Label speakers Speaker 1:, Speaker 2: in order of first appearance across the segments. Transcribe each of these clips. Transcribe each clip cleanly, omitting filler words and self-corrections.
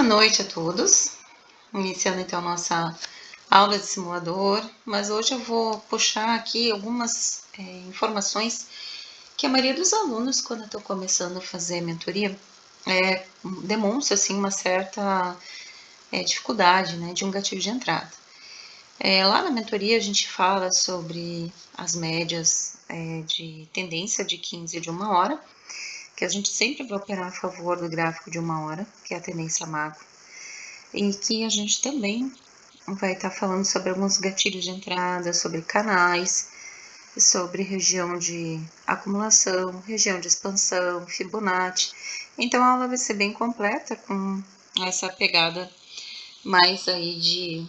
Speaker 1: noite a todos, iniciando então nossa aula de simulador, mas hoje eu vou puxar aqui algumas informações que a maioria dos alunos, quando estão começando a fazer mentoria, demonstra assim, uma certa dificuldade, né, de um gatilho de entrada. Lá na mentoria a gente fala sobre as médias de tendência de 15 de 1 hora, que a gente sempre vai operar a favor do gráfico de 1 hora, que é a tendência macro, em que a gente também vai estar falando sobre alguns gatilhos de entrada, sobre canais, sobre região de acumulação, região de expansão, Fibonacci. Então a aula vai ser bem completa com essa pegada mais aí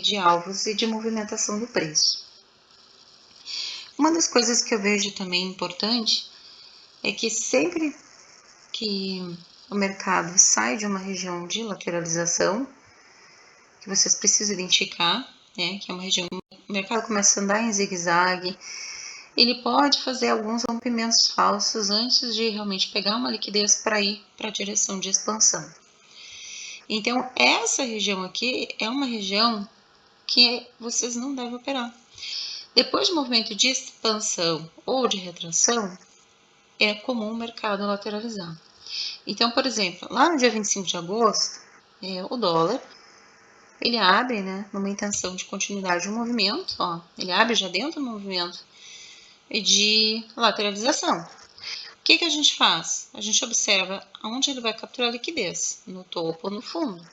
Speaker 1: de alvos e de movimentação do preço. Uma das coisas que eu vejo também importante é que sempre que o mercado sai de uma região de lateralização, que vocês precisam identificar, né, que é uma região, o mercado começa a andar em zigue-zague, ele pode fazer alguns rompimentos falsos antes de realmente pegar uma liquidez para ir para a direção de expansão. Então, essa região aqui é uma região que vocês não devem operar. Depois de movimento de expansão ou de retração, é comum o mercado lateralizar. Então, por exemplo, lá no dia 25 de agosto, o dólar, ele abre, né, numa intenção de continuidade do movimento, ó, ele abre já dentro do movimento de lateralização. O que a gente faz? A gente observa aonde ele vai capturar a liquidez, no topo ou no fundo.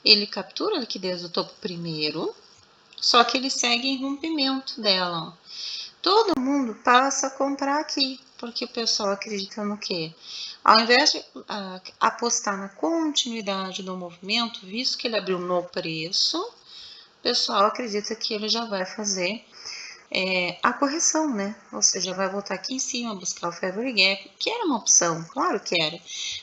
Speaker 1: Ele captura a liquidez do topo primeiro, só que ele segue em rompimento dela, ó. Todo mundo passa a comprar aqui, porque o pessoal acredita no quê? Ao invés de apostar na continuidade do movimento, visto que ele abriu no preço, o pessoal acredita que ele já vai fazer a correção, né? Ou seja, vai voltar aqui em cima, buscar o Favorite Gap, que era uma opção, claro que era.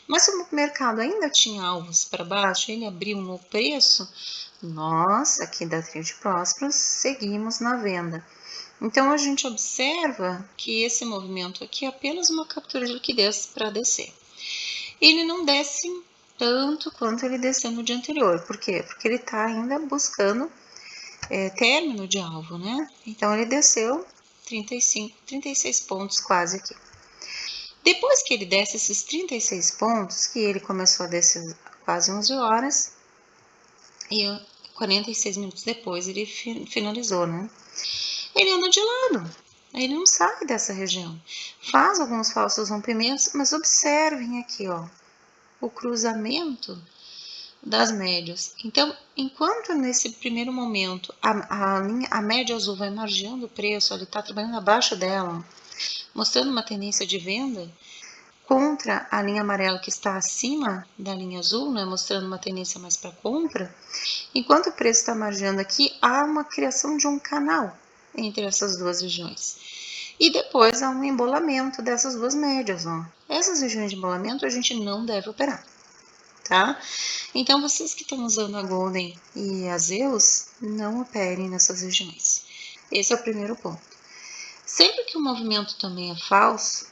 Speaker 1: Mas se o mercado ainda tinha alvos para baixo, ele abriu no preço, nós, aqui da Trio de Prósperos, seguimos na venda. Então, a gente observa que esse movimento aqui é apenas uma captura de liquidez para descer. Ele não desce tanto quanto ele desceu no dia anterior. Por quê? Porque ele está ainda buscando término de alvo, né? Então, ele desceu 36 pontos quase aqui. Depois que ele desce esses 36 pontos, que ele começou a descer quase 11 horas, e 46 minutos depois ele finalizou, né? Ele anda de lado, ele não sai dessa região. Faz alguns falsos rompimentos, mas observem aqui, ó, o cruzamento das médias. Então, enquanto nesse primeiro momento a média azul vai margeando o preço, ele está trabalhando abaixo dela, mostrando uma tendência de venda, contra a linha amarela que está acima da linha azul, né, mostrando uma tendência mais para compra, enquanto o preço está margeando aqui, há uma criação de um canal entre essas duas regiões. E depois há um embolamento dessas duas médias, ó. Essas regiões de embolamento a gente não deve operar, tá? Então, vocês que estão usando a Golden e a Zeus, não operem nessas regiões. Esse é o primeiro ponto. Sempre que o movimento também é falso,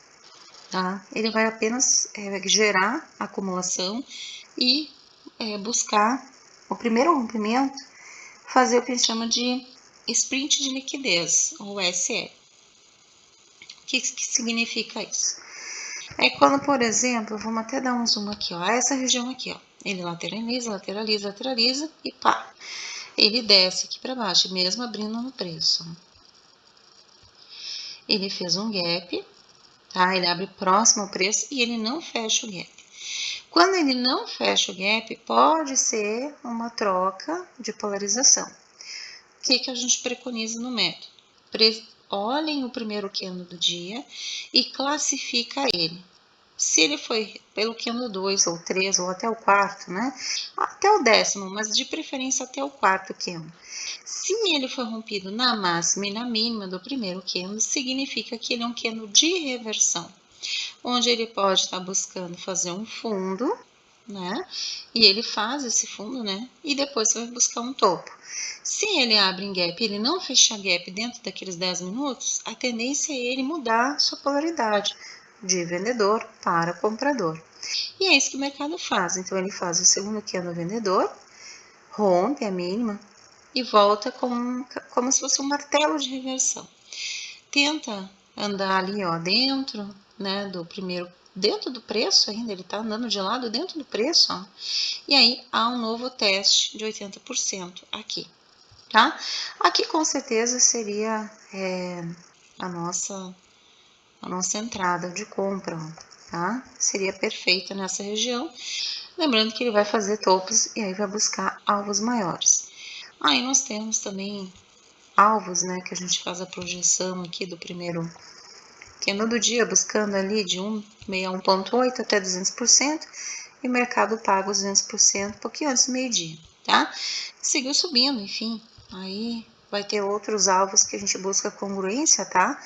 Speaker 1: tá? Ele vai apenas gerar acumulação e buscar o primeiro rompimento, fazer o que a gente chama de sprint de liquidez, ou SL. O que significa isso? É quando, por exemplo, vamos até dar um zoom aqui, ó, essa região aqui, ó, ele lateraliza, lateraliza, lateraliza e pá, ele desce aqui para baixo, mesmo abrindo no preço. Ele fez um gap, tá? Ele abre próximo ao preço e ele não fecha o gap. Quando ele não fecha o gap, pode ser uma troca de polarização. O que a gente preconiza no método? Olhem o primeiro candle do dia e classifica ele. Se ele foi pelo candle 2 ou 3 ou até o quarto, né? Até o 10º, mas de preferência até o quarto candle. Se ele foi rompido na máxima e na mínima do primeiro candle, significa que ele é um candle de reversão, onde ele pode estar buscando fazer um fundo, né? E ele faz esse fundo, né? E depois vai buscar um topo. Se ele abre em gap e ele não fechar gap dentro daqueles 10 minutos, a tendência é ele mudar sua polaridade de vendedor para comprador. E é isso que o mercado faz. Então, ele faz o segundo candle vendedor, rompe a mínima e volta como se fosse um martelo de reversão. Tenta andar ali, ó, dentro, né, do primeiro, dentro do preço ainda, ele tá andando de lado dentro do preço, ó. E aí, há um novo teste de 80% aqui, tá? Aqui, com certeza, seria a nossa entrada de compra, ó, tá? Seria perfeita nessa região. Lembrando que ele vai fazer topos e aí vai buscar alvos maiores. Aí nós temos também alvos, né, que a gente faz a projeção aqui do primeiro candle do dia, buscando ali de 161.8 até 200%, e o mercado paga os 200% um pouquinho antes do meio-dia, tá? Seguiu subindo, enfim, aí vai ter outros alvos que a gente busca congruência, tá?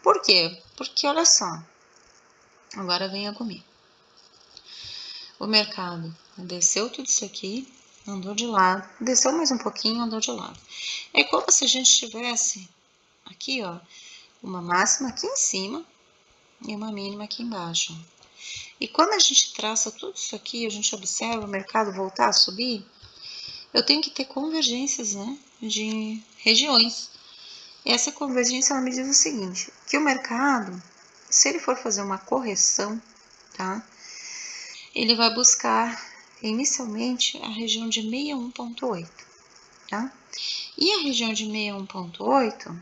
Speaker 1: Por quê? Porque, olha só, agora venha comigo. O mercado desceu tudo isso aqui, andou de lado, desceu mais um pouquinho, andou de lado. É como se a gente tivesse aqui, ó, uma máxima aqui em cima e uma mínima aqui embaixo. E quando a gente traça tudo isso aqui, a gente observa o mercado voltar a subir, eu tenho que ter convergências, né, de regiões. E essa convergência, ela me diz o seguinte, que o mercado, se ele for fazer uma correção, tá, ele vai buscar inicialmente a região de 61.8, tá? E a região de 61.8,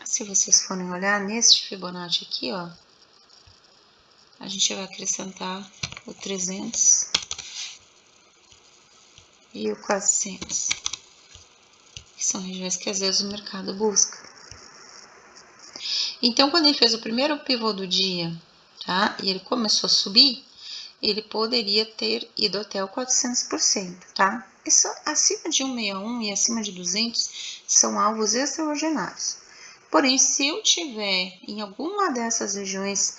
Speaker 1: se vocês forem olhar neste Fibonacci aqui, ó, a gente vai acrescentar o 300 e o 400, que são regiões que às vezes o mercado busca. Então, quando ele fez o primeiro pivô do dia, tá? E ele começou a subir, ele poderia ter ido até o 400%, tá? Isso, acima de 161 e acima de 200 são alvos extraordinários. Porém, se eu tiver em alguma dessas regiões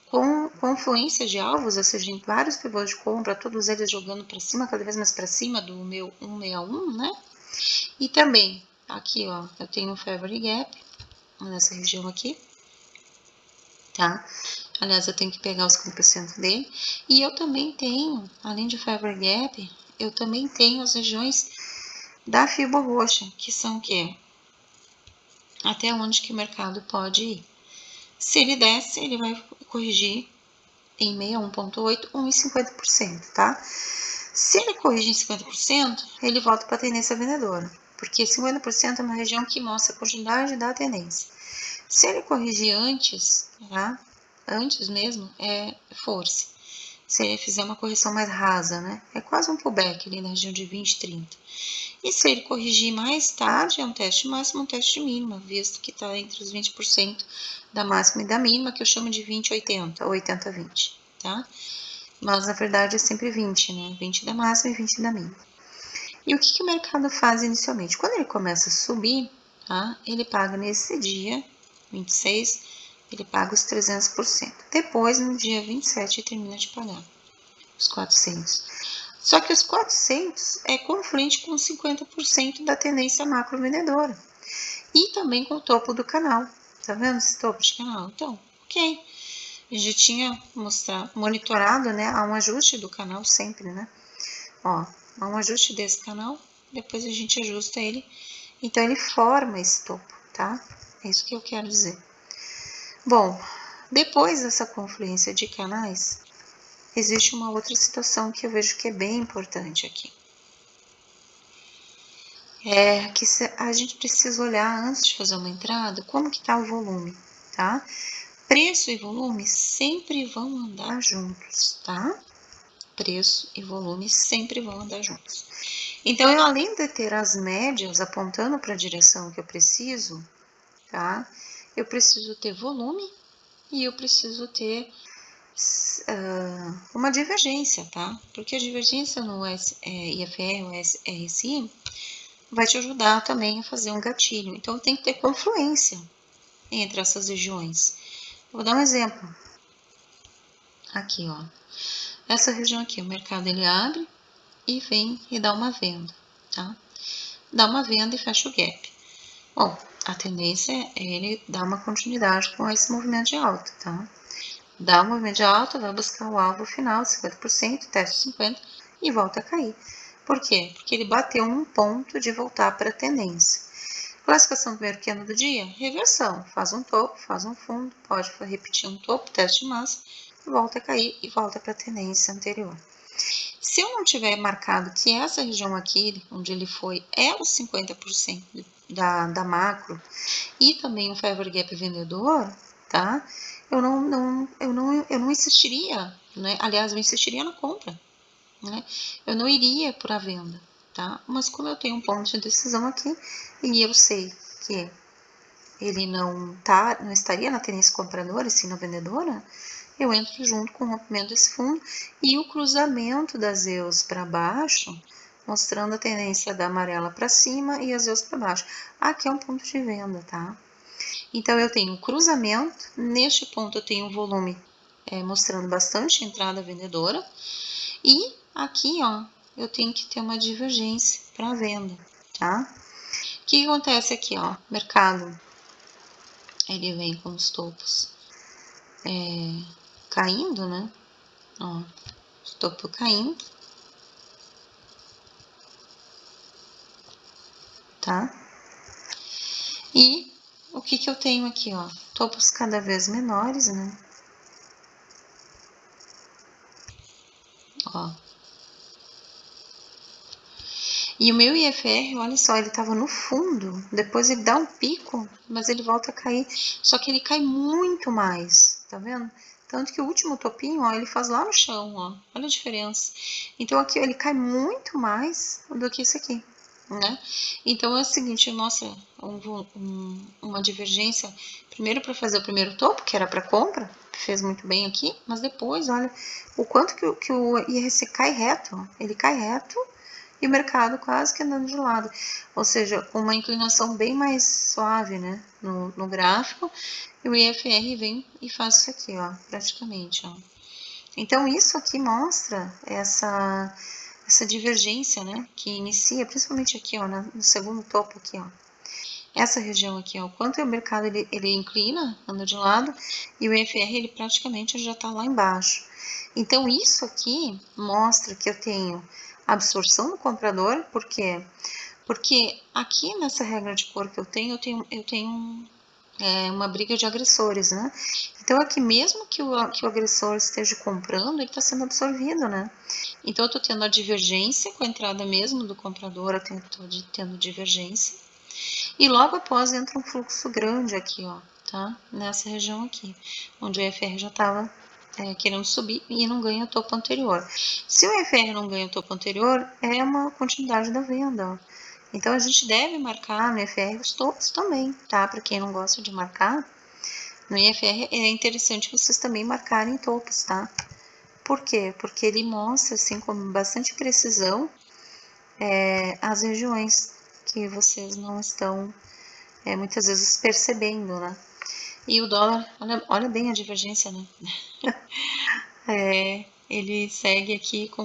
Speaker 1: com confluência de alvos, ou seja, em vários pivôs de compra, todos eles jogando para cima, cada vez mais para cima do meu 161, né? E também, aqui, ó, eu tenho o Favorite Gap, nessa região aqui, tá? Aliás, eu tenho que pegar os 5% dele. E eu também tenho, além de Favorite Gap, eu também tenho as regiões da fibra roxa, que são o quê? Até onde que o mercado pode ir. Se ele desce, ele vai corrigir em 61.8, 1,50%, tá? Se ele corrigir em 50%, ele volta para a tendência vendedora, porque 50% é uma região que mostra a continuidade da tendência. Se ele corrigir antes, tá? Antes mesmo, é força. Se ele fizer uma correção mais rasa, né? É quase um pullback ali na região de 20, 30. E se ele corrigir mais tarde, é um teste máximo, um teste mínimo, visto que está entre os 20% da máxima e da mínima, que eu chamo de 20-80 ou 80-20, tá? Mas na verdade é sempre 20, né? 20 da máxima e 20 da mínima. E o que o mercado faz inicialmente? Quando ele começa a subir, tá? Ele paga nesse dia, 26, ele paga os 300%. Depois, no dia 27, ele termina de pagar os 400. Só que os 400 é confluente com 50% da tendência macro vendedora. E também com o topo do canal. Tá vendo esse topo de canal? Então, ok. A gente tinha monitorado, né? Há um ajuste do canal sempre, né? Ó, há um ajuste desse canal, depois a gente ajusta ele. Então, ele forma esse topo, tá? É isso que eu quero dizer. Bom, depois dessa confluência de canais, existe uma outra situação que eu vejo que é bem importante aqui. É que a gente precisa olhar antes de fazer uma entrada, como que tá o volume, tá? Preço e volume sempre vão andar juntos, tá? Preço e volume sempre vão andar juntos. Então, eu além de ter as médias apontando para a direção que eu preciso, tá? Eu preciso ter volume e eu preciso ter uma divergência, tá? Porque a divergência no IFR ou RSI vai te ajudar também a fazer um gatilho. Então, tem que ter confluência entre essas regiões. Eu vou dar um exemplo. Aqui, ó. Essa região aqui, o mercado ele abre e vem e dá uma venda, tá? Dá uma venda e fecha o gap. Bom, a tendência é ele dar uma continuidade com esse movimento de alta, tá? dá um movimento de alta, vai buscar o alvo final, 50%, teste 50% e volta a cair. Por quê? Porque ele bateu um ponto de voltar para a tendência. Classificação do primeiro candle do dia, reversão, faz um topo, faz um fundo, pode repetir um topo, teste de massa, volta a cair e volta para a tendência anterior. Se eu não tiver marcado que essa região aqui, onde ele foi, é os 50% da macro e também o favor gap vendedor, tá? Eu não insistiria, né? Aliás, eu insistiria na compra, né? Eu não iria para a venda, tá? Mas como eu tenho um ponto de decisão aqui e eu sei que ele não estaria na tendência compradora e sim na vendedora, eu entro junto com o rompimento desse fundo e o cruzamento das EUs para baixo, mostrando a tendência da amarela para cima e as EUs para baixo. Aqui é um ponto de venda, tá? Então, eu tenho um cruzamento, neste ponto eu tenho um volume mostrando bastante entrada vendedora, e aqui, ó, eu tenho que ter uma divergência para venda, tá? O que acontece aqui, ó? Mercado, ele vem com os topos caindo, né? Ó, topo caindo, tá? E o que eu tenho aqui, ó? Topos cada vez menores, né? Ó. E o meu IFR, olha só, ele tava no fundo, depois ele dá um pico, mas ele volta a cair, só que ele cai muito mais, tá vendo? Tanto que o último topinho, ó, ele faz lá no chão, ó, olha a diferença. Então aqui ele cai muito mais do que esse aqui, né? Então é o seguinte, mostra uma divergência, primeiro para fazer o primeiro topo, que era para compra, fez muito bem aqui, mas depois, olha, o quanto que o IRC cai reto, ó, ele cai reto, e o mercado quase que andando de lado, ou seja, com uma inclinação bem mais suave, né, no gráfico, e o IFR vem e faz isso aqui, ó, praticamente, ó. Então, isso aqui mostra essa divergência, né, que inicia, principalmente aqui, ó, no segundo topo aqui, ó. Essa região aqui, ó, quanto o mercado ele inclina, anda de lado, e o IFR ele praticamente já está lá embaixo. Então, isso aqui mostra que eu tenho absorção do comprador, por quê? Porque aqui nessa regra de cor que eu tenho uma briga de agressores, né? Então, aqui mesmo que o agressor esteja comprando, ele está sendo absorvido, né? Então, eu estou tendo a divergência com a entrada mesmo do comprador, eu estou tendo divergência. E logo após entra um fluxo grande aqui, ó, tá? Nessa região aqui, onde o EFR já estava querendo subir e não ganha o topo anterior. Se o EFR não ganha o topo anterior, é uma continuidade da venda, ó. Então, a gente deve marcar no EFR os topos também, tá? Para quem não gosta de marcar, no EFR é interessante vocês também marcarem topos, tá? Por quê? Porque ele mostra, assim, com bastante precisão, as regiões que vocês não estão muitas vezes percebendo, né? E o dólar, olha bem a divergência, né? Ele segue aqui com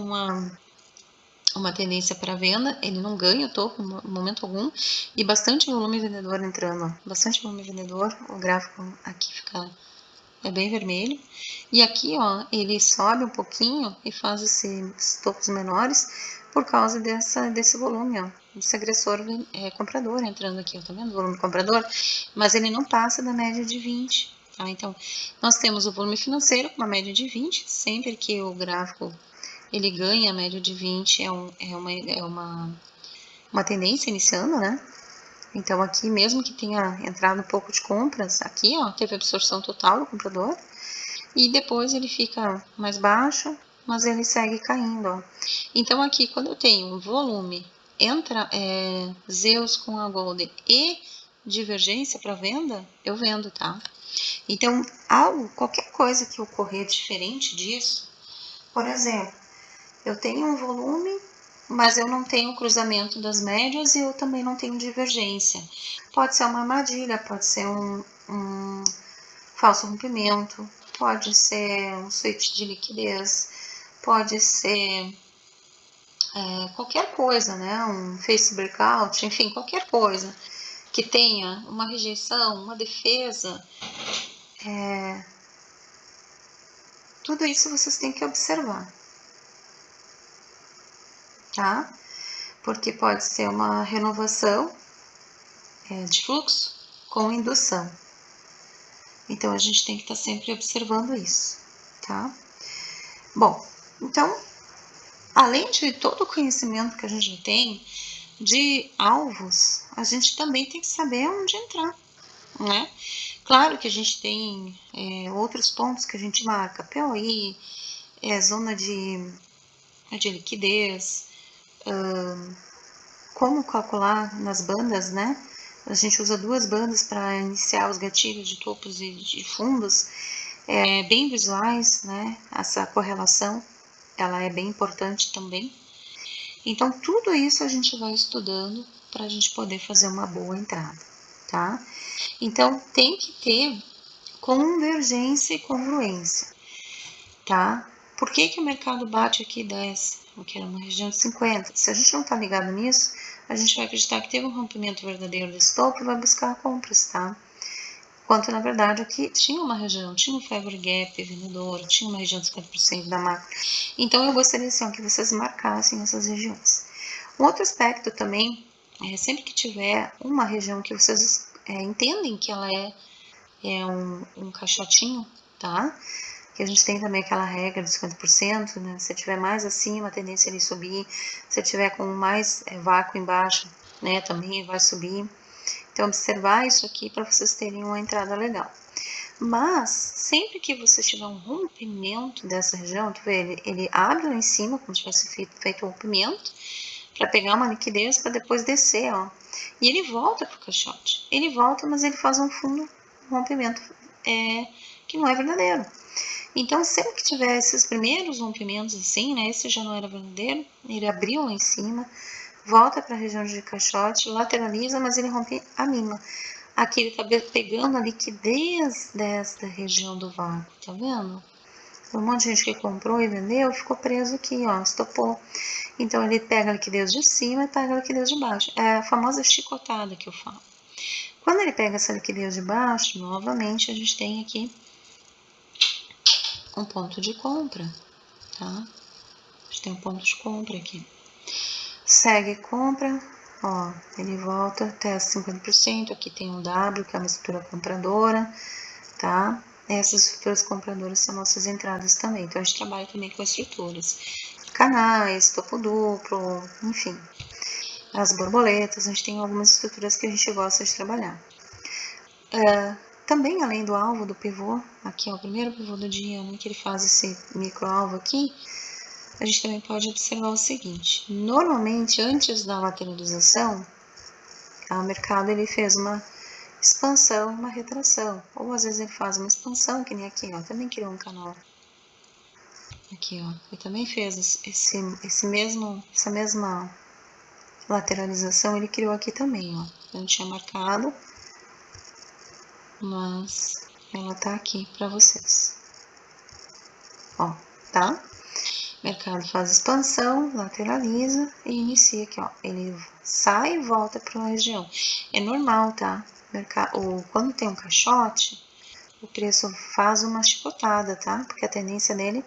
Speaker 1: uma tendência para venda, ele não ganha o topo em momento algum, e bastante volume vendedor entrando, ó. Bastante volume vendedor, o gráfico aqui fica bem vermelho, e aqui, ó, ele sobe um pouquinho e faz esses topos menores por causa desse volume, ó, desse agressor comprador entrando aqui, ó, tá vendo o volume comprador? Mas ele não passa da média de 20, tá? Então, nós temos o volume financeiro com uma média de 20, sempre que o gráfico ele ganha a média de 20, uma tendência iniciando, né? Então, aqui, mesmo que tenha entrado um pouco de compras, aqui, ó, teve absorção total do comprador, e depois ele fica mais baixo, mas ele segue caindo, ó. Então, aqui, quando eu tenho um volume, entra Zeus com a Golden e divergência para venda, eu vendo, tá? Então, qualquer coisa que ocorrer diferente disso, por exemplo, eu tenho um volume, mas eu não tenho cruzamento das médias e eu também não tenho divergência. Pode ser uma armadilha, pode ser um falso rompimento, pode ser um switch de liquidez, pode ser qualquer coisa, né? Um face breakout, enfim, qualquer coisa que tenha uma rejeição, uma defesa, Tudo isso vocês têm que observar, tá? Porque pode ser uma renovação de fluxo com indução. Então, a gente tem que estar sempre observando isso, tá? Bom, então, além de todo o conhecimento que a gente tem de alvos, a gente também tem que saber onde entrar, né? Claro que a gente tem outros pontos que a gente marca, POI, zona de liquidez, como calcular nas bandas, né? A gente usa 2 bandas para iniciar os gatilhos de topos e de fundos, bem visuais, né? Essa correlação, ela é bem importante também. Então, tudo isso a gente vai estudando para a gente poder fazer uma boa entrada, tá? Então, tem que ter convergência e congruência, tá? Por que que o mercado bate aqui 10? Porque era uma região de 50. Se a gente não tá ligado nisso, a gente vai acreditar que teve um rompimento verdadeiro desse topo e vai buscar compras, tá? Enquanto, na verdade, aqui tinha uma região, tinha um Favor Gap vendedor, tinha uma região de 50% da macro. Então, eu gostaria, assim, que vocês marcassem essas regiões. Um outro aspecto também, sempre que tiver uma região que vocês entendem que ela é um caixotinho, tá? Que a gente tem também aquela regra dos 50%, né? Se tiver mais acima, a tendência é ele subir. Se tiver com mais vácuo embaixo, né, também vai subir. Então, observar isso aqui para vocês terem uma entrada legal. Mas, sempre que você tiver um rompimento dessa região, tu vê, ele abre lá em cima, como se tivesse feito um rompimento, para pegar uma liquidez para depois descer, ó. E ele volta pro caixote. Ele volta, mas ele faz um fundo, um rompimento que não é verdadeiro. Então, sempre que tiver esses primeiros rompimentos assim, né, esse já não era verdadeiro, ele abriu lá em cima, volta para a região de caixote, lateraliza, mas ele rompe a mínima. Aqui ele tá pegando a liquidez desta região do vácuo, tá vendo? Um monte de gente que comprou e vendeu ficou preso aqui, ó, estopou. Então, ele pega a liquidez de cima e pega a liquidez de baixo. É a famosa chicotada que eu falo. Quando ele pega essa liquidez de baixo, novamente a gente tem aqui um ponto de compra, tá? A gente tem um ponto de compra aqui. Segue compra, ó, ele volta até 50%, aqui tem um W, que é uma estrutura compradora, tá? Essas estruturas compradoras são nossas entradas também, então a gente trabalha também com estruturas. Canais, topo duplo, enfim. As borboletas, a gente tem algumas estruturas que a gente gosta de trabalhar. Também, além do alvo do pivô, aqui é o primeiro pivô do dia, né, que ele faz esse microalvo aqui, a gente também pode observar o seguinte, normalmente antes da lateralização, o mercado ele fez uma expansão, uma retração, ou às vezes ele faz uma expansão, que nem aqui, ó, também criou um canal. Aqui, ó, ele também fez essa mesma lateralização, ele criou aqui também, ó, eu não tinha marcado, mas ela tá aqui para vocês. Ó, tá? O mercado faz expansão, lateraliza e inicia aqui, ó. Ele sai e volta para uma região. É normal, tá? Quando tem um caixote, o preço faz uma chicotada, tá? Porque a tendência dele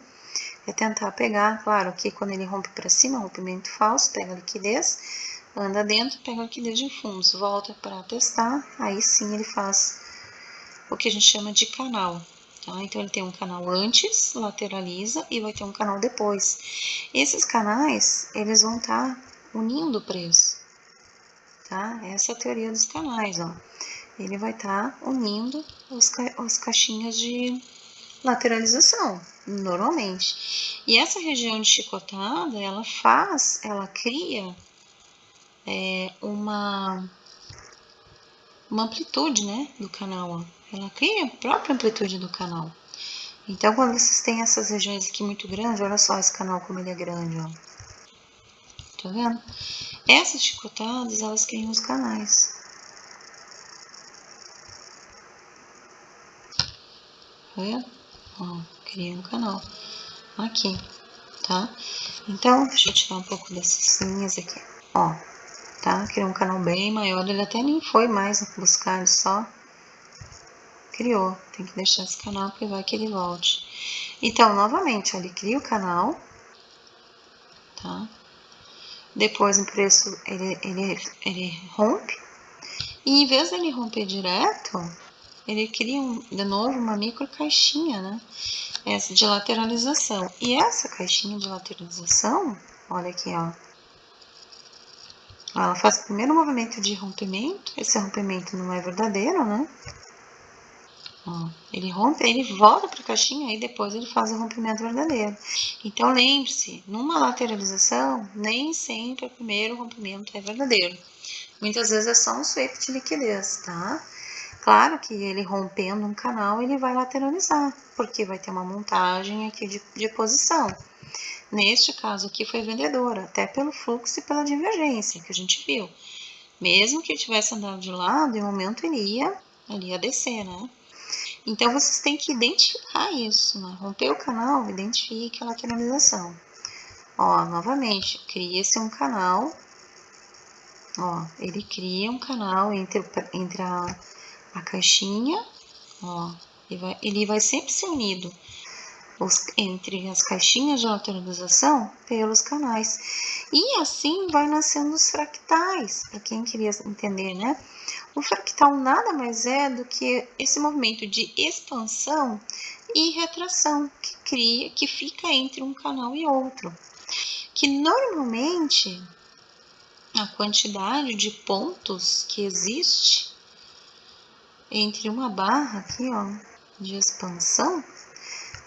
Speaker 1: é tentar pegar, claro, que quando ele rompe para cima, rompimento falso, pega a liquidez, anda dentro, pega a liquidez de fundos, volta para testar, aí sim ele faz o que a gente chama de canal, tá? Então, ele tem um canal antes, lateraliza e vai ter um canal depois. Esses canais, eles vão estar unindo o preço, tá? Essa é a teoria dos canais, ó. Ele vai estar unindo as caixinhas de lateralização, normalmente. E essa região de chicotada, ela cria uma amplitude, né, do canal, ó. Ela cria a própria amplitude do canal. Então, quando vocês têm essas regiões aqui muito grandes, olha só esse canal como ele é grande, ó. Tá vendo? Essas chicotadas, elas criam os canais. Tá vendo? Ó, cria um canal. Aqui, tá? Então, deixa eu tirar um pouco dessas linhas aqui. Ó, tá? Criou um canal bem maior. Ele até nem foi mais buscar, ele só criou. Tem que deixar esse canal porque vai que ele volte. Então, novamente, ele cria o canal, tá? Depois o preço ele rompe. E em vez dele romper direto, ele cria de novo uma micro caixinha, né? Essa de lateralização. E essa caixinha de lateralização, olha aqui, ó. Ela faz o primeiro movimento de rompimento. Esse rompimento não é verdadeiro, né? Ó, ele rompe, ele volta para a caixinha e depois ele faz o rompimento verdadeiro. Então lembre-se, numa lateralização, nem sempre o primeiro rompimento é verdadeiro. Muitas vezes é só um sweep de liquidez, tá? Claro que ele rompendo um canal, ele vai lateralizar, porque vai ter uma montagem aqui de posição. Neste caso aqui foi vendedora, até pelo fluxo e pela divergência que a gente viu. Mesmo que ele tivesse andado de lado, em um momento ele ia descer, né? Então vocês têm que identificar isso, né? Romper o canal, identifique a lateralização. Ó, novamente, cria-se um canal. Ó, ele cria um canal entre a caixinha, ó, ele vai sempre ser unido entre as caixinhas de lateralização pelos canais. E assim vai nascendo os fractais, para quem queria entender, né? O fractal nada mais é do que esse movimento de expansão e retração que fica entre um canal e outro. Que normalmente a quantidade de pontos que existe entre uma barra aqui, ó, de expansão,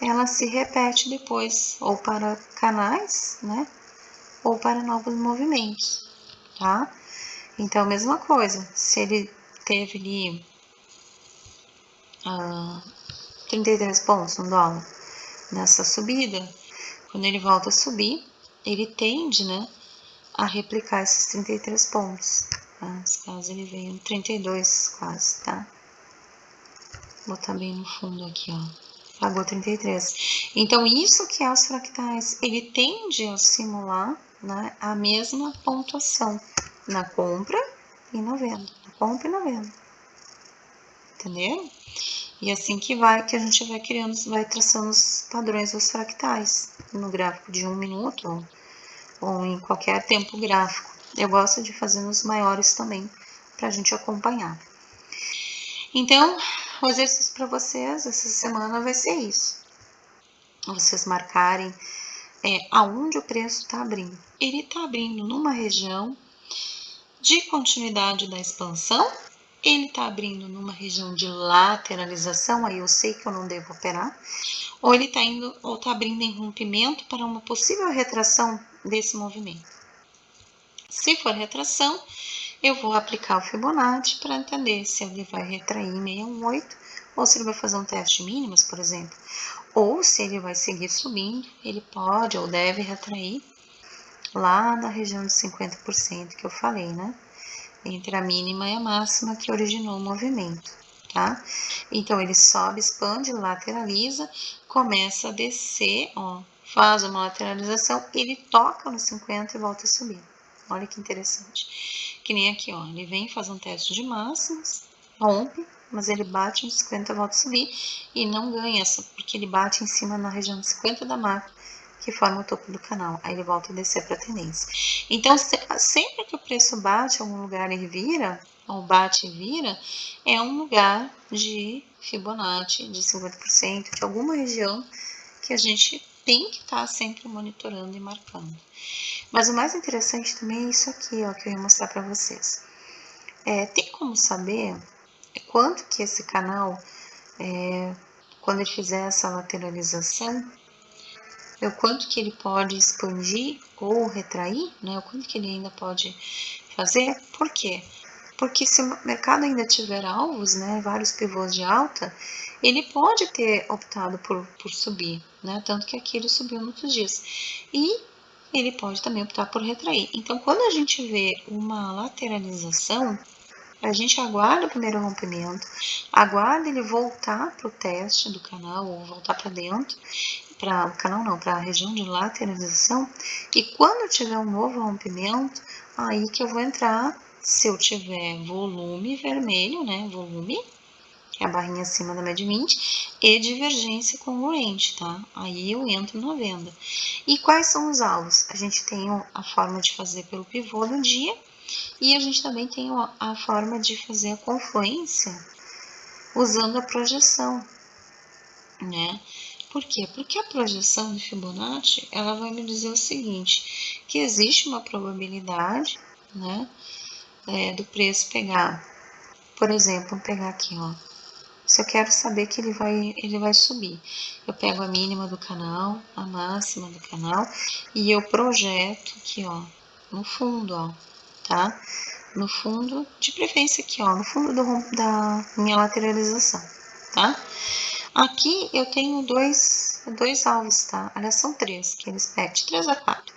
Speaker 1: ela se repete depois, ou para canais, né, ou para novos movimentos, tá? Então, mesma coisa, se ele teve ali 33 pontos no dólar nessa subida, quando ele volta a subir, ele tende, né, a replicar esses 33 pontos, tá? Nesse caso, ele veio 32 quase, tá? Vou botar bem no fundo aqui, ó. Pagou 33. Então, isso que é os fractais, ele tende a simular, né, a mesma pontuação na compra e na venda. Na compra e na venda. Entenderam? E assim que a gente vai criando, vai traçando os padrões dos fractais no gráfico de 1 minuto ou em qualquer tempo gráfico. Eu gosto de fazer nos maiores também, para a gente acompanhar. Então, o exercício para vocês essa semana vai ser isso. Vocês marcarem aonde o preço está abrindo. Ele está abrindo numa região de continuidade da expansão, ele está abrindo numa região de lateralização, aí eu sei que eu não devo operar, ou ele está indo, ou está abrindo em rompimento para uma possível retração desse movimento. Se for retração, eu vou aplicar o Fibonacci para entender se ele vai retrair em 618 ou se ele vai fazer um teste mínimas, por exemplo. Ou se ele vai seguir subindo, ele pode ou deve retrair lá na região de 50% que eu falei, né? Entre a mínima e a máxima que originou o movimento, tá? Então, ele sobe, expande, lateraliza, começa a descer, ó, faz uma lateralização, ele toca no 50 e volta a subir. Olha que interessante. Que nem aqui, ó, ele vem, faz um teste de máximas, rompe, mas ele bate em 50 e volta a subir e não ganha essa, porque ele bate em cima na região de 50 da macro, que forma o topo do canal. Aí ele volta a descer para a tendência. Então, sempre que o preço bate em algum lugar e vira, ou bate e vira, é um lugar de Fibonacci de 50%, de alguma região que a gente tem que estar sempre monitorando e marcando. Mas o mais interessante também é isso aqui, ó, que eu ia mostrar para vocês. Tem como saber quanto que esse canal, quando ele fizer essa lateralização, o quanto que ele pode expandir ou retrair, né? O quanto que ele ainda pode fazer. Por quê? Porque se o mercado ainda tiver alvos, né, vários pivôs de alta, ele pode ter optado por subir, né? Tanto que aqui ele subiu muitos dias. E ele pode também optar por retrair. Então, quando a gente vê uma lateralização, a gente aguarda o primeiro rompimento, aguarda ele voltar para o teste do canal ou voltar para dentro, para o canal não, para a região de lateralização, e quando tiver um novo rompimento, aí que eu vou entrar, se eu tiver volume vermelho, né, volume, que é a barrinha acima da média 20, e divergência congruente, tá? Aí eu entro na venda. E quais são os alvos? A gente tem a forma de fazer pelo pivô do dia e a gente também tem a forma de fazer a confluência usando a projeção, né? Por quê? Porque a projeção de Fibonacci, ela vai me dizer o seguinte, que existe uma probabilidade, né, do preço pegar, por exemplo, vou pegar aqui, ó, se eu quero saber que ele vai subir, eu pego a mínima do canal, a máxima do canal, e eu projeto aqui, ó, no fundo, ó, tá? No fundo, de preferência aqui, ó, no fundo da minha lateralização, tá? Aqui eu tenho dois alvos, tá? Aliás, são três, que eles pedem, de 3 a 4.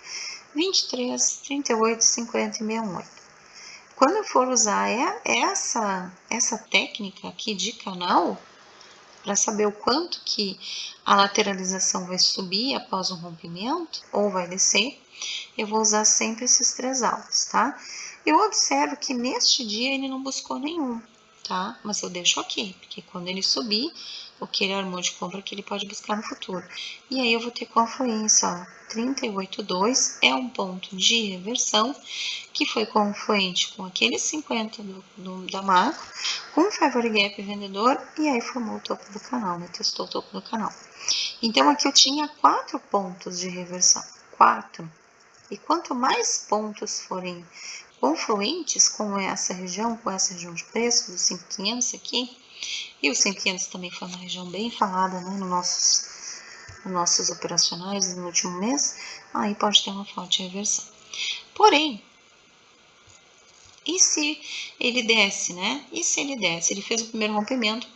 Speaker 1: 23, 38, 50 e 68. Quando eu for usar essa técnica aqui de canal, para saber o quanto que a lateralização vai subir após um rompimento, ou vai descer, eu vou usar sempre esses 3 alvos, tá? Eu observo que neste dia ele não buscou nenhum, tá? Mas eu deixo aqui, porque quando ele subir, o que ele armou de compra que ele pode buscar no futuro. E aí eu vou ter confluência, ó, 38,2 é um ponto de reversão que foi confluente com aquele 50 da macro, com o favor gap vendedor, e aí formou o topo do canal, né? Testou o topo do canal. Então aqui eu tinha 4 pontos de reversão, 4. E quanto mais pontos forem confluentes com essa região de preço, dos 5.500 aqui, e o 5.500 também foi uma região bem falada, né, nos nossos operacionais no último mês, aí pode ter uma forte reversão. Porém, e se ele desce, né? E se ele desce? Ele fez o primeiro rompimento,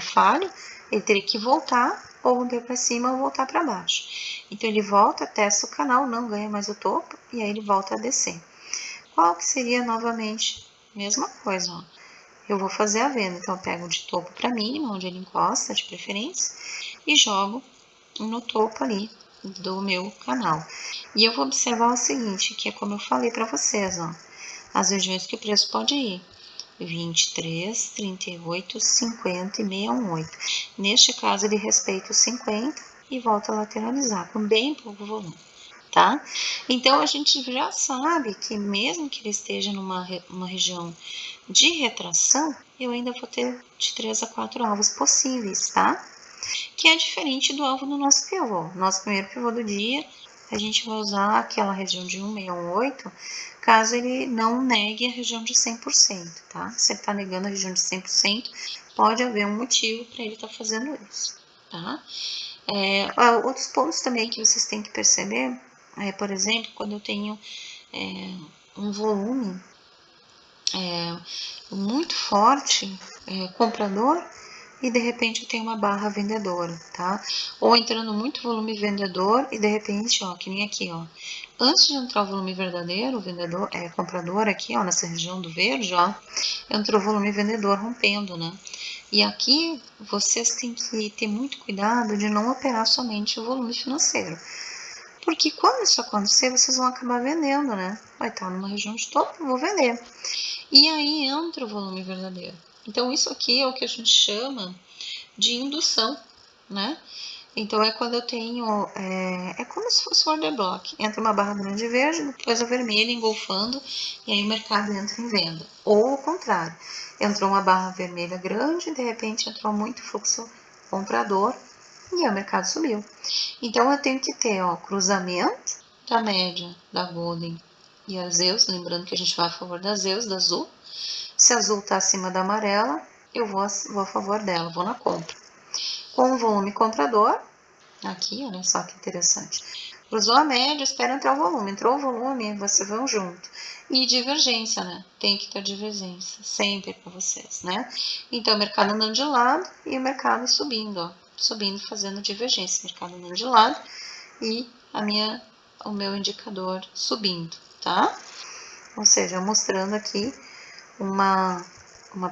Speaker 1: falho, ele teria que voltar, ou romper para cima ou voltar para baixo. Então, ele volta, testa o canal, não ganha mais o topo, e aí ele volta a descer. Qual que seria novamente? Mesma coisa, ó. Eu vou fazer a venda, então eu pego de topo para mínima, onde ele encosta, de preferência, e jogo no topo ali do meu canal. E eu vou observar o seguinte, que é como eu falei para vocês, ó, as regiões que o preço pode ir. 23, 38, 50 e 618. Neste caso, ele respeita os 50 e volta a lateralizar, com bem pouco volume, tá? Então, a gente já sabe que mesmo que ele esteja numa região de retração, eu ainda vou ter de 3 a 4 alvos possíveis, tá? Que é diferente do alvo do nosso pivô. Nosso primeiro pivô do dia, a gente vai usar aquela região de 1618, caso ele não negue a região de 100%, tá? Se ele está negando a região de 100%, pode haver um motivo para ele estar fazendo isso, tá? Outros pontos também que vocês têm que perceber, por exemplo, quando eu tenho um volume muito forte, comprador, e de repente eu tenho uma barra vendedora, tá? Ou entrando muito volume vendedor e de repente, ó, que nem aqui, ó. Antes de entrar o volume verdadeiro, vendedor, comprador aqui, ó, nessa região do verde, ó, entrou o volume vendedor rompendo, né? E aqui vocês têm que ter muito cuidado de não operar somente o volume financeiro. Porque quando isso acontecer, vocês vão acabar vendendo, né? Vai estar numa região de topo, vou vender. E aí entra o volume verdadeiro. Então, isso aqui é o que a gente chama de indução, né? Então, é quando eu tenho, é como se fosse um order block. Entra uma barra grande verde, depois a vermelha engolfando, e aí o mercado entra em venda. Ou o contrário, entrou uma barra vermelha grande, de repente entrou muito fluxo comprador, e aí o mercado subiu. Então, eu tenho que ter, ó, cruzamento da média da Golden e a Zeus, lembrando que a gente vai a favor da Zeus, da azul. Se a azul está acima da amarela, eu vou a favor dela, vou na compra. Com o volume comprador, aqui, olha só que interessante. Cruzou a média, espera entrar o volume. Entrou o volume, vocês vão junto. E divergência, né? Tem que ter divergência, sempre para vocês, né? Então, o mercado andando de lado e o mercado subindo, ó. Subindo, fazendo divergência. Mercado andando de lado e o meu indicador subindo, tá? Ou seja, mostrando aqui uma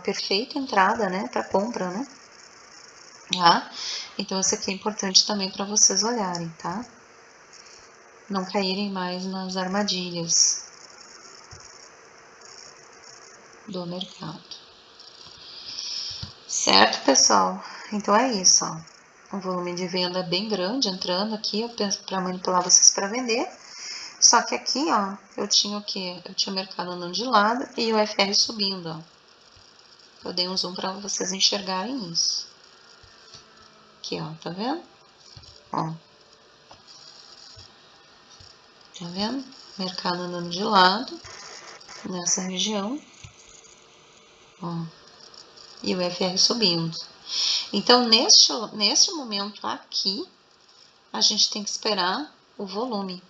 Speaker 1: perfeita entrada, né, para compra, né? Tá? Então, isso aqui é importante também para vocês olharem, tá? Não caírem mais nas armadilhas do mercado. Certo, pessoal? Então é isso, ó. Um volume de venda bem grande entrando aqui, eu penso para manipular vocês para vender. Só que aqui, ó, eu tinha o quê? Eu tinha o mercado andando de lado e o FR subindo, ó. Eu dei um zoom para vocês enxergarem isso. Aqui, ó, tá vendo? Ó. Tá vendo? Mercado andando de lado nessa região, ó. E o FR subindo. Então, neste momento aqui, a gente tem que esperar o volume.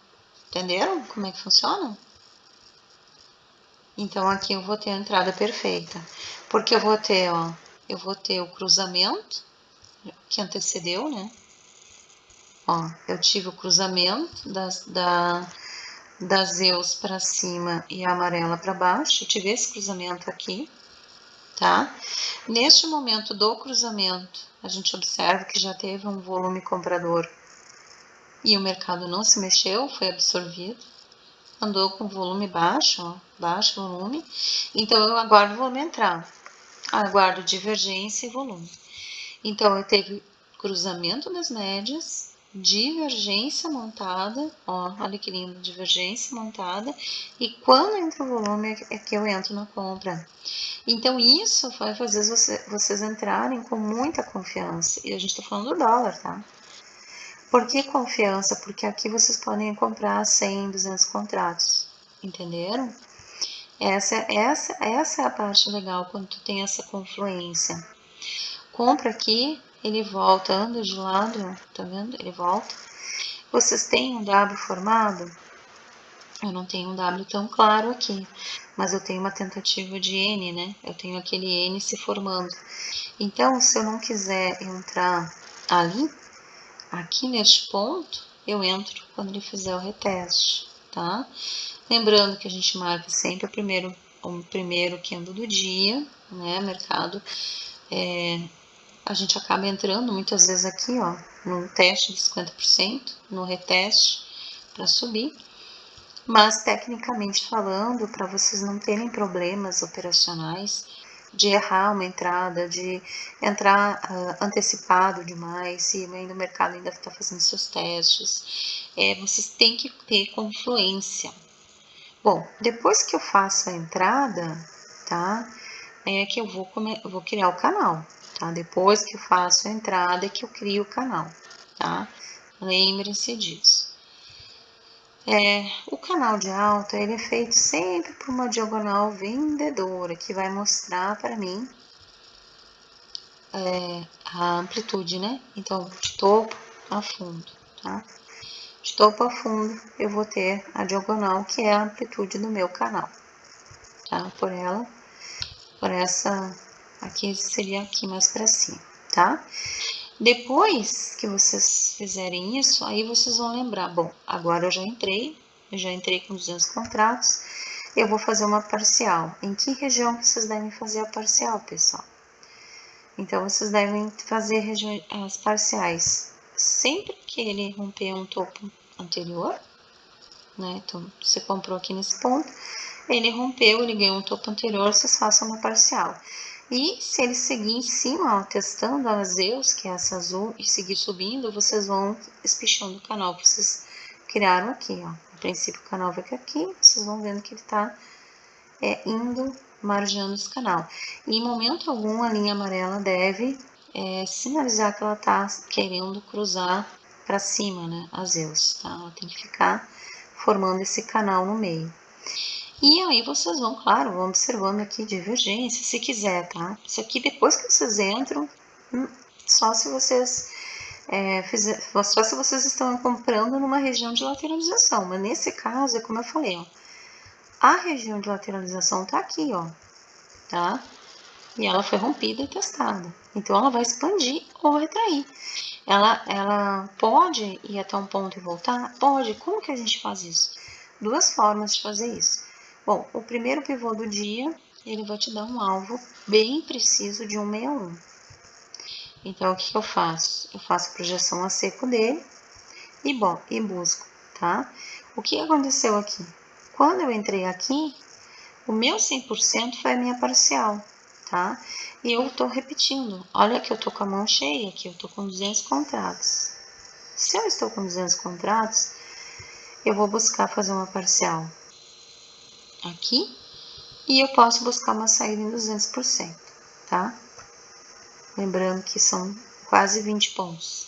Speaker 1: Entenderam como é que funciona? Então, aqui eu vou ter a entrada perfeita. Porque eu vou ter, ó, eu vou ter o cruzamento que antecedeu, né? Ó, eu tive o cruzamento das EUs para cima e a amarela para baixo. Eu tive esse cruzamento aqui, tá? Neste momento do cruzamento, a gente observa que já teve um volume comprador e o mercado não se mexeu, foi absorvido. Andou com volume baixo, ó, baixo volume. Então, eu aguardo o volume entrar. Aguardo divergência e volume. Então, eu teve cruzamento das médias, divergência montada, ó, olha que lindo, divergência montada, e quando entra o volume é que eu entro na compra. Então, isso vai fazer vocês entrarem com muita confiança. E a gente tá falando do dólar, tá? Por que confiança? Porque aqui vocês podem comprar 100, 200 contratos, entenderam? Essa é a parte legal quando tu tem essa confluência. Compra aqui, ele volta, anda de lado, tá vendo? Ele volta. Vocês têm um W formado? Eu não tenho um W tão claro aqui, mas eu tenho uma tentativa de N, né? Eu tenho aquele N se formando. Então, se eu não quiser entrar ali, aqui neste ponto, eu entro quando ele fizer o reteste, tá? Lembrando que a gente marca sempre o primeiro candle do dia, né? Mercado, a gente acaba entrando muitas vezes aqui, ó, num teste de 50%, no reteste para subir. Mas tecnicamente falando, para vocês não terem problemas operacionais, de errar uma entrada, de entrar antecipado demais, se ainda o mercado ainda está fazendo seus testes, vocês têm que ter confluência. Bom, depois que eu faço a entrada, tá? É que eu vou criar o canal, tá? Depois que eu faço a entrada é que eu crio o canal, tá? Lembrem-se disso. O canal de alta ele é feito sempre por uma diagonal vendedora que vai mostrar para mim a amplitude, né? Então, de topo a fundo, tá? De topo a fundo eu vou ter a diagonal que é a amplitude do meu canal, tá? Por essa aqui seria aqui mais para cima, tá? Depois que vocês fizerem isso, aí vocês vão lembrar, bom, agora eu já entrei com 200 contratos, eu vou fazer uma parcial. Em que região vocês devem fazer a parcial, pessoal? Então, vocês devem fazer as parciais sempre que ele romper um topo anterior, né? Então, você comprou aqui nesse ponto, ele rompeu, ele ganhou um topo anterior, vocês façam uma parcial. E se ele seguir em cima, ó, testando as EUs, que é essa azul, e seguir subindo, vocês vão espichando o canal que vocês criaram aqui, ó. No princípio o canal vai aqui, vocês vão vendo que ele tá indo, margeando esse canal. E em momento algum a linha amarela deve sinalizar que ela tá querendo cruzar para cima, né, as EUs, tá? Ela tem que ficar formando esse canal no meio. E aí vocês vão, claro, vão observando aqui divergência, se quiser, tá? Isso aqui depois que vocês entram, só se vocês só se vocês estão comprando numa região de lateralização. Mas nesse caso, é como eu falei, ó, a região de lateralização tá aqui, ó, tá? E ela foi rompida e testada. Então ela vai expandir ou retrair. Ela pode ir até um ponto e voltar? Pode. Como que a gente faz isso? Duas formas de fazer isso. Bom, o primeiro pivô do dia, ele vai te dar um alvo bem preciso de 161. Então, o que eu faço? Eu faço a projeção a seco dele e busco, tá? O que aconteceu aqui? Quando eu entrei aqui, o meu 100% foi a minha parcial, tá? E eu tô repetindo. Olha que eu tô com a mão cheia aqui, eu tô com 200 contratos. Se eu estou com 200 contratos, eu vou buscar fazer uma parcial aqui e eu posso buscar uma saída em 200%, tá? Lembrando que são quase 20 pontos.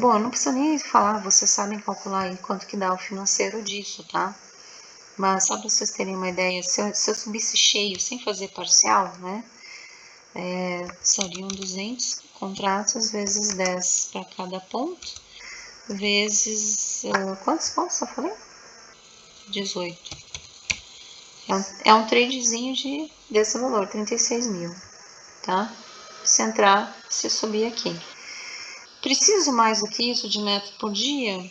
Speaker 1: Bom, eu não preciso nem falar, vocês sabem calcular aí quanto que dá o financeiro disso, tá? Mas só para vocês terem uma ideia, se eu subisse cheio sem fazer parcial, né? Seriam 200 contratos vezes 10 para cada ponto, vezes... quantos pontos eu falei? 18. É um tradezinho desse valor, 36 mil, tá? Se entrar, se subir aqui. Preciso mais do que isso de metro por dia?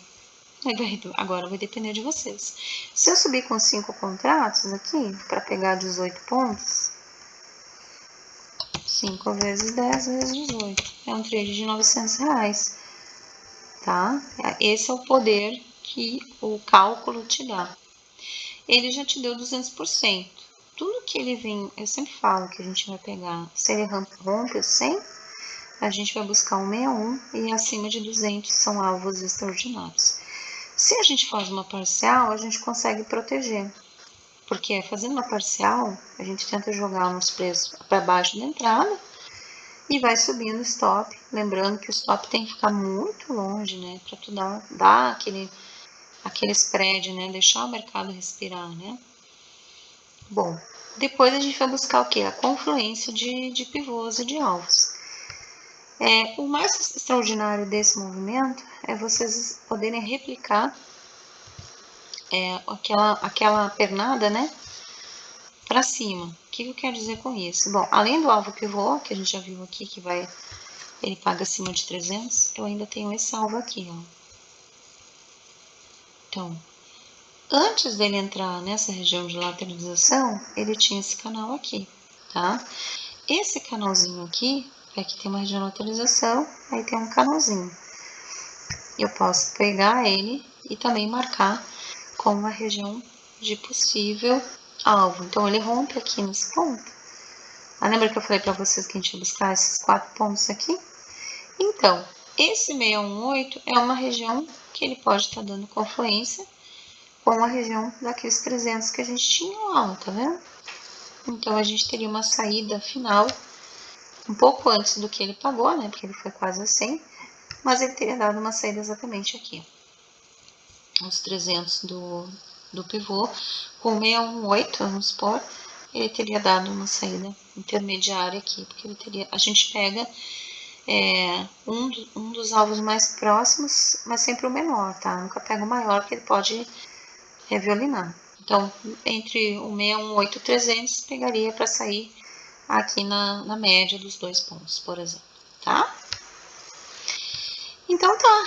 Speaker 1: Agora vai depender de vocês. Se eu subir com 5 contratos aqui, para pegar 18 pontos, 5 vezes 10 vezes 18, é um trade de R$900, tá? Esse é o poder que o cálculo te dá. Ele já te deu 200%. Tudo que ele vem, eu sempre falo que a gente vai pegar, se ele rompe o 100, a gente vai buscar um 61 e acima de 200 são alvos extraordinários. Se a gente faz uma parcial, a gente consegue proteger, porque fazendo uma parcial, a gente tenta jogar nos preços para baixo da entrada e vai subindo o stop, lembrando que o stop tem que ficar muito longe, né, para tu dar aquele spread, né, deixar o mercado respirar, né. Bom, depois a gente vai buscar o que? A confluência de pivôs e de alvos. O mais extraordinário desse movimento é vocês poderem replicar aquela pernada, né, para cima. O que eu quero dizer com isso? Bom, além do alvo pivô, que a gente já viu aqui, que ele paga acima de 300, eu ainda tenho esse alvo aqui, ó. Então, antes dele entrar nessa região de lateralização, ele tinha esse canal aqui, tá? Esse canalzinho aqui, aqui tem uma região de lateralização, aí tem um canalzinho. Eu posso pegar ele e também marcar como uma região de possível alvo. Então, ele rompe aqui nesse ponto. Lembra que eu falei para vocês que a gente ia buscar esses 4 pontos aqui? Então, esse 618 é uma região que ele pode estar dando confluência com a região daqueles 300 que a gente tinha lá, tá vendo? Então, a gente teria uma saída final um pouco antes do que ele pagou, né? Porque ele foi quase a 100, mas ele teria dado uma saída exatamente aqui. Os 300 do pivô, com 618, vamos supor, ele teria dado uma saída intermediária aqui, porque a gente pega um dos alvos mais próximos, mas sempre o menor, tá? Nunca pega o maior, que ele pode reviolinar. Então, entre o 618 e 300, pegaria para sair aqui na média dos 2 pontos, por exemplo, tá? Então tá,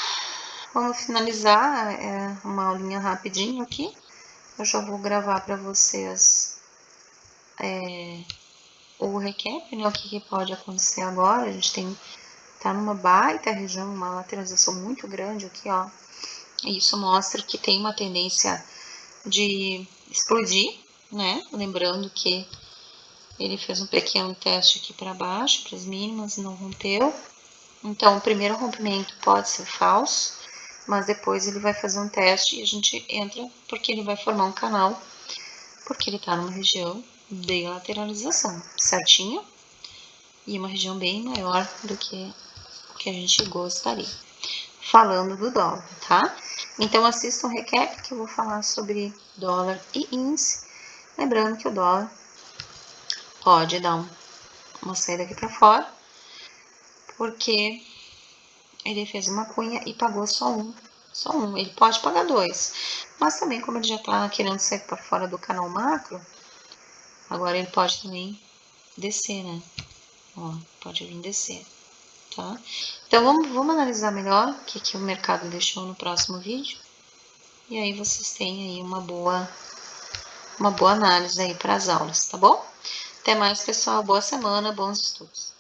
Speaker 1: vamos finalizar uma aulinha rapidinho aqui. Eu já vou gravar para vocês o recap, né? O que pode acontecer agora. A gente tá numa baita região, uma lateralização muito grande aqui, ó. E isso mostra que tem uma tendência de explodir, né? Lembrando que ele fez um pequeno teste aqui para baixo, para as mínimas, e não rompeu. Então, o primeiro rompimento pode ser falso, mas depois ele vai fazer um teste e a gente entra porque ele vai formar um canal, porque ele está numa região de lateralização, certinho? E uma região bem maior do que o que a gente gostaria. Falando do dólar, tá? Então, assista um recap que eu vou falar sobre dólar e índice. Lembrando que o dólar pode dar uma saída aqui para fora, porque ele fez uma cunha e pagou só um. Ele pode pagar 2, mas também como ele já está querendo sair para fora do canal macro, agora ele pode também descer, né? Ó, pode vir descer, tá? Então vamos analisar melhor o que o mercado deixou no próximo vídeo, e aí vocês têm aí uma boa análise aí para as aulas, tá bom? Até mais, pessoal. Boa semana, bons estudos.